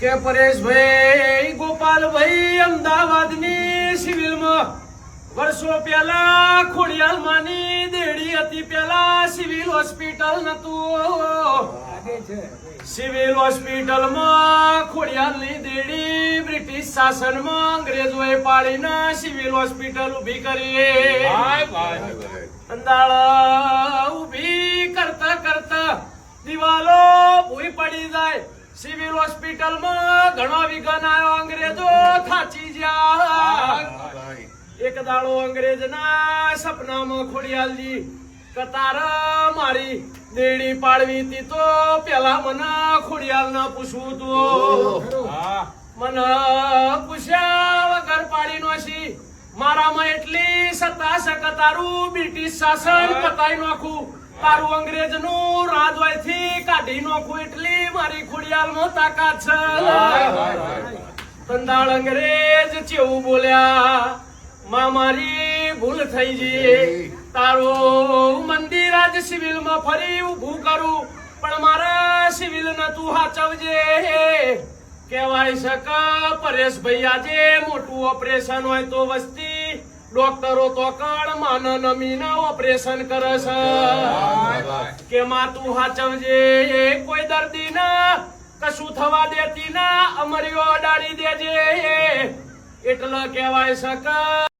કે પરેશભાઈ ગોપાલભાઈ અમદાવાદની સિવિલમાં વર્ષો પહેલા ખોડિયાલમાંની દેડી હતી. પેલા સિવિલ હોસ્પિટલ નતું. સિવિલ હોસ્પિટલમાં ખોડિયાલની દેડી બ્રિટિશ શાસનમાં અંગ્રેજોએ પાડીને સિવિલ હોસ્પિટલ ઉભી કરી. અંદાળ ઉભી કરતા કરતા દિવાલો ભૂઈ પડી જાય. સિવિલ હોસ્પિટલમાં ઘણો વિઘન આવ્યો. અંગ્રેજો થાચી ગયા. એક દાડો અંગ્રેજના સપનામાં ખોડિયાલજી કતાર મારી દેડી પાડવી હતી. તો પેલા મને ખોડિયાલ ના પૂછવું તું. મને પૂછ્યા વગર પાડી નોશી. મારામાં એટલી સત્તા છે કે તારું બ્રિટિશ શાસન પતાઈ નાખું, તારું અંગ્રેજ નું રાજવાયથી કાઢી નાખું. એટલી મારી ખોડિયાલમાં તાકાત છે. તંદાળ અંગ્રેજ ચેવું બોલ્યા, માં મારી ભૂલ થઈ ગઈ. તારું મંદિર આજ સિવિલ માં ફરી ઉભું કરું, પણ મારા સિવિલ ન તું હાચવજે. કહેવાય છે કે પરેશભાઈ આજે મોટું ઓપરેશન હોય તો વસ્તી ડોક્ટરો તો કણ માન નમીને ઓપરેશન કરે છે. કે માં તું હાચવજે, કોઈ દર્દી ના કશું થવા દેતી ના, અમરીઓ અડાડી દેજે. એટલે કહેવાય છે કે